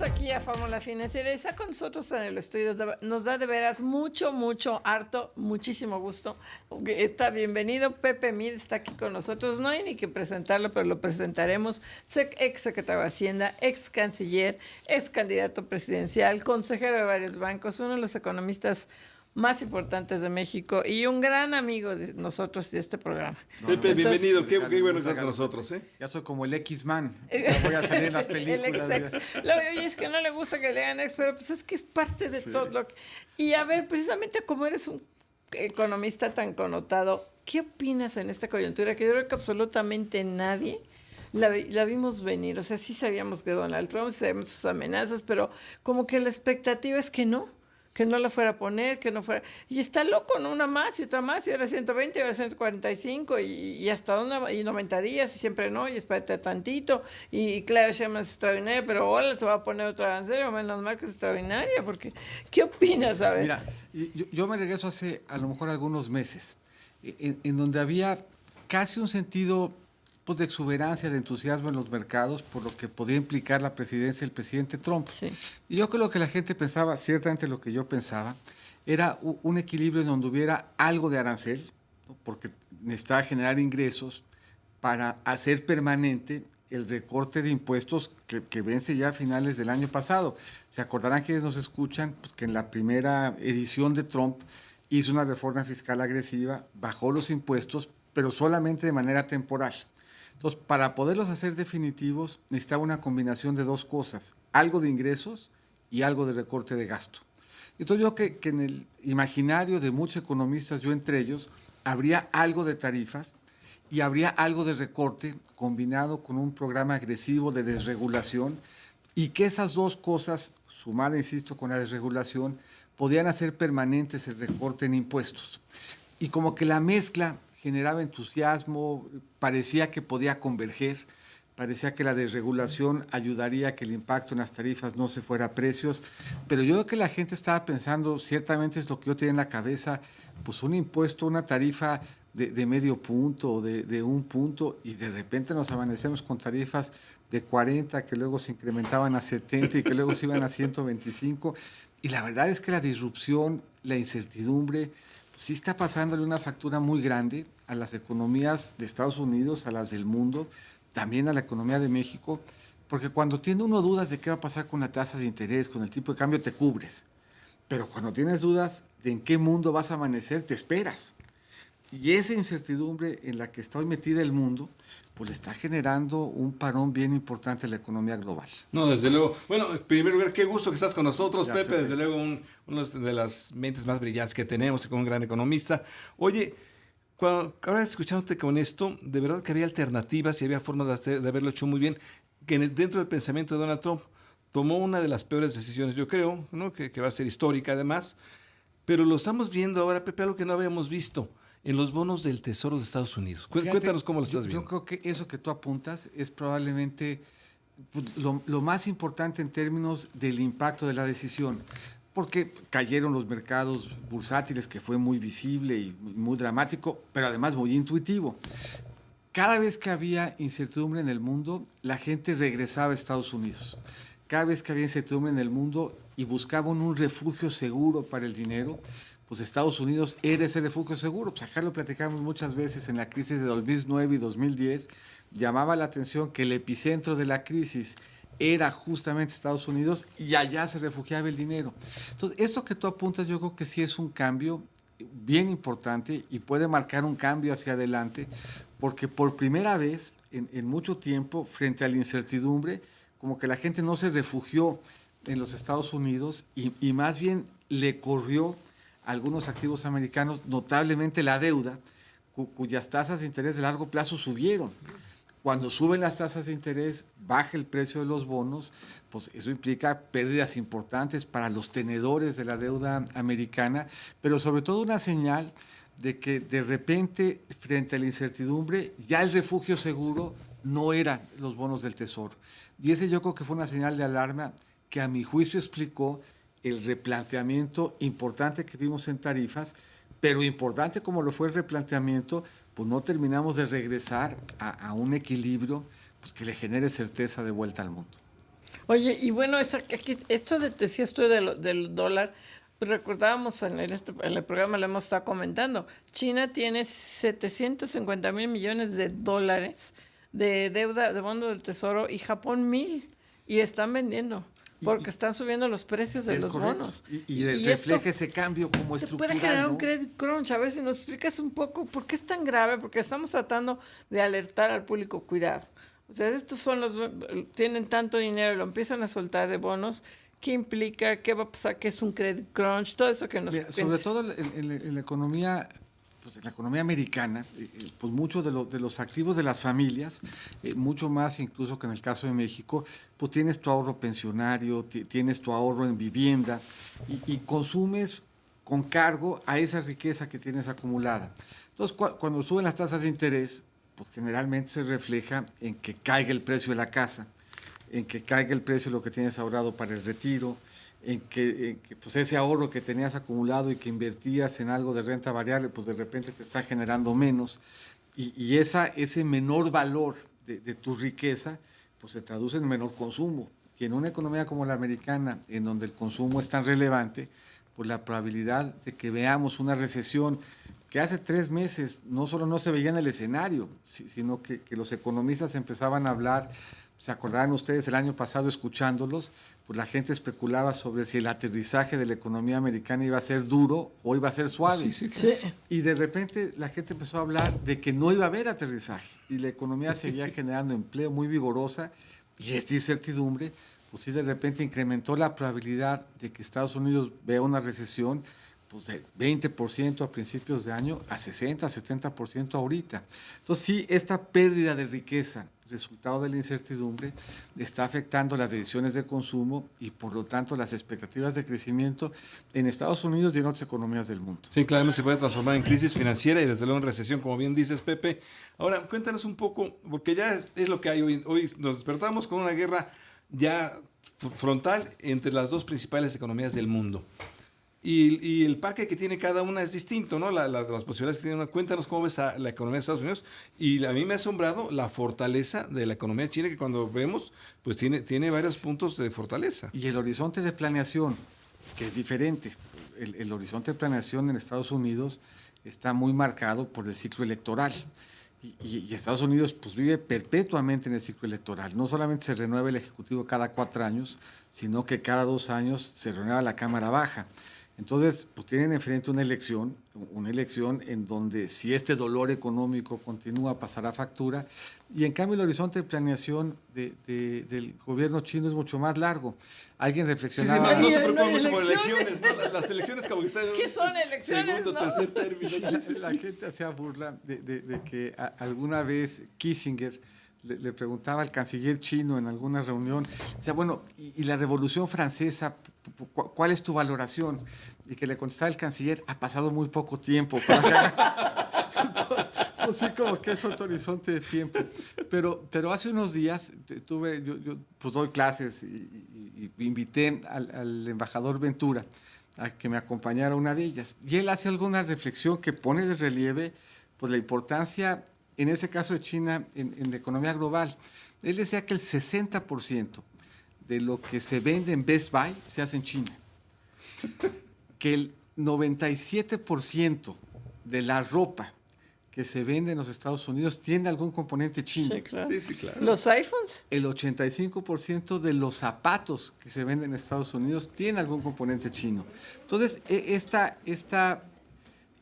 Regresamos aquí a Fórmula Financiera y está con nosotros en el estudio. Nos da de veras muchísimo gusto. Está bienvenido. Pepe Mid está aquí con nosotros. No hay ni que presentarlo, pero lo presentaremos. Ex secretario de Hacienda, ex canciller, ex candidato presidencial, consejero de varios bancos, uno de los economistas más importantes de México y un gran amigo de nosotros y de este programa. Pepe, bienvenido, qué bueno que estás con nosotros. Ya soy como el X-Man, ya voy a salir en las películas. El ex. Oye, es que no le gusta que le digan ex, pero pues es que es parte de todo lo que... Y a ver, precisamente como eres un economista tan connotado, ¿qué opinas en esta coyuntura? Que yo creo que absolutamente nadie la vimos venir. O sea, sí sabíamos que Donald Trump, sí sabíamos sus amenazas, pero como que la expectativa es que no la fuera a poner, que no fuera... Y está loco, ¿no? Una más y otra más, y ahora 120, y ahora 145, y hasta y 90 días, y siempre no, y espérate tantito, y Claudia Sheinbaum es extraordinaria, pero ahora se va a poner otro arancel, menos mal que es extraordinaria, porque... ¿Qué opinas, a ver? Mira, yo me regreso hace a lo mejor algunos meses, en donde había casi un sentido pues, de exuberancia, de entusiasmo en los mercados por lo que podía implicar la presidencia del presidente Trump. Sí. Y yo creo que la gente pensaba, ciertamente lo que yo pensaba, era un equilibrio en donde hubiera algo de arancel, ¿no? Porque necesitaba generar ingresos para hacer permanente el recorte de impuestos que vence ya a finales del año pasado. Se acordarán quienes nos escuchan pues, que en la primera edición de Trump hizo una reforma fiscal agresiva, bajó los impuestos, pero solamente de manera temporal. Entonces, para poderlos hacer definitivos, necesitaba una combinación de dos cosas, algo de ingresos y algo de recorte de gasto. Entonces, yo que en el imaginario de muchos economistas, yo entre ellos, habría algo de tarifas y habría algo de recorte combinado con un programa agresivo de desregulación y que esas dos cosas, sumadas, insisto, con la desregulación, podían hacer permanentes el recorte en impuestos. Y como que la mezcla generaba entusiasmo, parecía que podía converger, parecía que la desregulación ayudaría a que el impacto en las tarifas no se fuera a precios, pero yo creo que la gente estaba pensando, ciertamente es lo que yo tenía en la cabeza, pues un impuesto, una tarifa de medio punto, de un punto, y de repente nos amanecemos con tarifas de 40 que luego se incrementaban a 70 y que luego se iban a 125, y la verdad es que la disrupción, la incertidumbre, sí está pasándole una factura muy grande a las economías de Estados Unidos, a las del mundo, también a la economía de México, porque cuando tiene uno dudas de qué va a pasar con la tasa de interés, con el tipo de cambio, te cubres. Pero cuando tienes dudas de en qué mundo vas a amanecer, te esperas. Y esa incertidumbre en la que está hoy metida el mundo, pues le está generando un parón bien importante a la economía global. No, desde luego. Bueno, en primer lugar, qué gusto que estás con nosotros, Ya, Pepe. sí. Desde luego, uno de las mentes más brillantes que tenemos, con un gran economista. Oye, ahora escuchándote con esto, de verdad que había alternativas y había formas de haberlo hecho muy bien. Que dentro del pensamiento de Donald Trump tomó una de las peores decisiones, yo creo, ¿no? Que va a ser histórica además. Pero lo estamos viendo ahora, Pepe, algo que no habíamos visto en los bonos del Tesoro de Estados Unidos. Cuéntanos cómo lo estás viendo. Yo creo que eso que tú apuntas es probablemente pues, lo más importante en términos del impacto de la decisión, porque cayeron los mercados bursátiles, que fue muy visible y muy dramático, pero además muy intuitivo. Cada vez que había incertidumbre en el mundo, la gente regresaba a Estados Unidos. Cada vez que había incertidumbre en el mundo y buscaban un refugio seguro para el dinero, pues Estados Unidos era ese refugio seguro. Pues acá lo platicamos muchas veces en la crisis de 2009 y 2010. Llamaba la atención que el epicentro de la crisis era justamente Estados Unidos y allá se refugiaba el dinero. Entonces, esto que tú apuntas yo creo que sí es un cambio bien importante y puede marcar un cambio hacia adelante, porque por primera vez en mucho tiempo, frente a la incertidumbre, como que la gente no se refugió en los Estados Unidos y más bien le corrió a algunos activos americanos, notablemente la deuda, cuyas tasas de interés de largo plazo subieron. Cuando suben las tasas de interés, baja el precio de los bonos, pues eso implica pérdidas importantes para los tenedores de la deuda americana, pero sobre todo una señal de que de repente, frente a la incertidumbre, ya el refugio seguro no eran los bonos del Tesoro. Y ese yo creo que fue una señal de alarma que a mi juicio explicó el replanteamiento importante que vimos en tarifas, pero importante como lo fue el replanteamiento, pues no terminamos de regresar a un equilibrio pues, que le genere certeza de vuelta al mundo. Oye, y bueno, esto decías tú del dólar, pues recordábamos en el programa, lo hemos estado comentando, China tiene 750,000 millones de dólares de deuda, de bono del tesoro, y Japón 1,000, y están vendiendo, porque están subiendo los precios de Es los correcto. bonos. Y esto refleja ese cambio como se estructural, puede generar ¿no? un credit crunch. A ver si nos explicas un poco por qué es tan grave, porque estamos tratando de alertar al público, cuidado. O sea, estos tienen tanto dinero, lo empiezan a soltar de bonos. ¿Qué implica? ¿Qué va a pasar? ¿Qué es un credit crunch? Todo eso que nos Mira, sobre cuentes. todo en la economía, pues en la economía americana, pues muchos de los activos de las familias, mucho más incluso que en el caso de México, pues tienes tu ahorro pensionario, tienes tu ahorro en vivienda y consumes con cargo a esa riqueza que tienes acumulada. Entonces, cuando suben las tasas de interés, pues generalmente se refleja en que caiga el precio de la casa, en que caiga el precio de lo que tienes ahorrado para el retiro, en que pues ese ahorro que tenías acumulado y que invertías en algo de renta variable, pues de repente te está generando menos. Y ese menor valor de tu riqueza, pues se traduce en menor consumo. Y en una economía como la americana, en donde el consumo es tan relevante, pues la probabilidad de que veamos una recesión que hace 3 meses no solo no se veía en el escenario, sino que los economistas empezaban a hablar. ¿Se acordarán ustedes el año pasado escuchándolos? Pues la gente especulaba sobre si el aterrizaje de la economía americana iba a ser duro o iba a ser suave. Sí. Y de repente la gente empezó a hablar de que no iba a haber aterrizaje y la economía seguía generando empleo muy vigorosa, y esta incertidumbre, pues sí, de repente incrementó la probabilidad de que Estados Unidos vea una recesión, pues de 20% a principios de año a 60, 70% ahorita. Entonces sí, esta pérdida de riqueza, resultado de la incertidumbre, está afectando las decisiones de consumo y por lo tanto las expectativas de crecimiento en Estados Unidos y en otras economías del mundo. Sí, claramente se puede transformar en crisis financiera y desde luego en recesión, como bien dices, Pepe. Ahora, cuéntanos un poco, porque ya es lo que hay hoy. Hoy nos despertamos con una guerra ya frontal entre las dos principales economías del mundo. Y el parque que tiene cada una es distinto, ¿no? Las posibilidades que tiene una. Cuéntanos cómo ves a la economía de Estados Unidos. Y a mí me ha asombrado la fortaleza de la economía china, que cuando vemos, pues tiene varios puntos de fortaleza. Y el horizonte de planeación, que es diferente. El horizonte de planeación en Estados Unidos está muy marcado por el ciclo electoral. Y Estados Unidos pues vive perpetuamente en el ciclo electoral. No solamente se renueva el Ejecutivo cada 4 años, sino que cada 2 años se renueva la Cámara Baja. Entonces, pues tienen enfrente una elección en donde si este dolor económico continúa, pasará factura. Y en cambio el horizonte de planeación del gobierno chino es mucho más largo. Alguien reflexionaba... No se preocupa no hay mucho por elecciones. elecciones, ¿no? Las elecciones como que están en ¿Qué son elecciones, segundo, no? tercer término. La gente hacía burla de que alguna vez Kissinger le preguntaba al canciller chino en alguna reunión, decía, bueno, y la Revolución Francesa, ¿cuál es tu valoración? Y que le contestaba el canciller, ha pasado muy poco tiempo. Así como que es otro horizonte de tiempo. Pero hace unos días yo pues doy clases y invité al embajador Ventura a que me acompañara a una de ellas. Y él hace alguna reflexión que pone de relieve pues, la importancia, en ese caso de China, en la economía global. Él decía que el 60% de lo que se vende en Best Buy se hace en China. Que el 97% de la ropa que se vende en los Estados Unidos tiene algún componente chino. Sí, claro. Sí, claro. ¿Los iPhones? El 85% de los zapatos que se venden en Estados Unidos tiene algún componente chino. Entonces,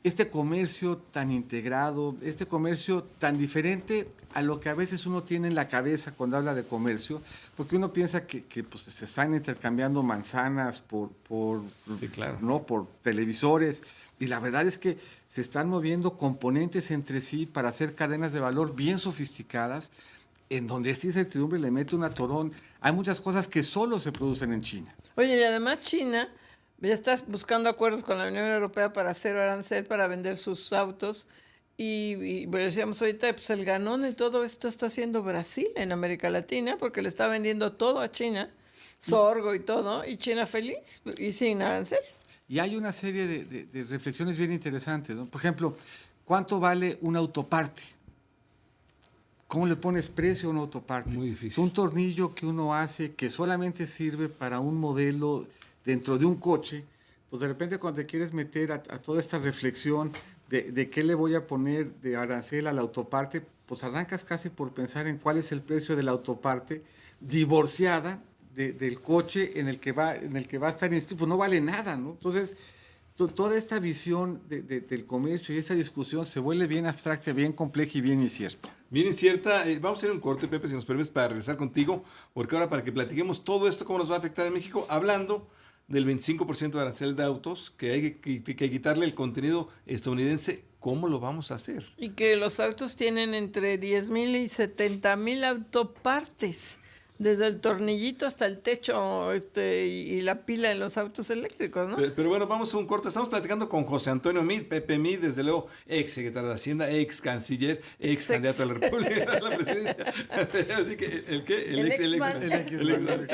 este comercio tan integrado, este comercio tan diferente a lo que a veces uno tiene en la cabeza cuando habla de comercio, porque uno piensa que pues, se están intercambiando manzanas Sí, claro. ¿no? por televisores, y la verdad es que se están moviendo componentes entre sí para hacer cadenas de valor bien sofisticadas, en donde esta incertidumbre le mete un atorón. Hay muchas cosas que solo se producen en China. Oye, y además China ya está buscando acuerdos con la Unión Europea para hacer arancel para vender sus autos. Y pues decíamos ahorita, pues el ganón de todo esto está haciendo Brasil en América Latina, porque le está vendiendo todo a China, sorgo y todo, y China feliz y sin arancel. Y hay una serie de reflexiones bien interesantes, ¿no? Por ejemplo, ¿cuánto vale un autoparte? ¿cómo le pones precio a una autoparte? Muy difícil. Es un tornillo que uno hace que solamente sirve para un modelo dentro de un coche. Pues de repente cuando te quieres meter a toda esta reflexión de qué le voy a poner de arancel a la autoparte, pues arrancas casi por pensar en cuál es el precio de la autoparte divorciada del coche en el que va a estar inscrito. Pues no vale nada, ¿no? Entonces, toda esta visión del comercio y esa discusión se vuelve bien abstracta, bien compleja y bien incierta. Bien incierta. Vamos a hacer un corte, Pepe, si nos permites, para regresar contigo, porque ahora para que platiquemos todo esto, cómo nos va a afectar en México, hablando del 25% de arancel de autos, que hay que quitarle el contenido estadounidense, ¿cómo lo vamos a hacer? Y que los autos tienen entre 10,000 y 70,000 autopartes, desde el tornillito hasta el techo y la pila en los autos eléctricos, ¿no? Pero bueno, vamos a un corte. Estamos platicando con José Antonio Meade, Pepe Meade, desde luego, ex secretario de Hacienda, ex canciller, ex candidato a la República, a la presidencia. Así que, ¿el qué? El ex-man. El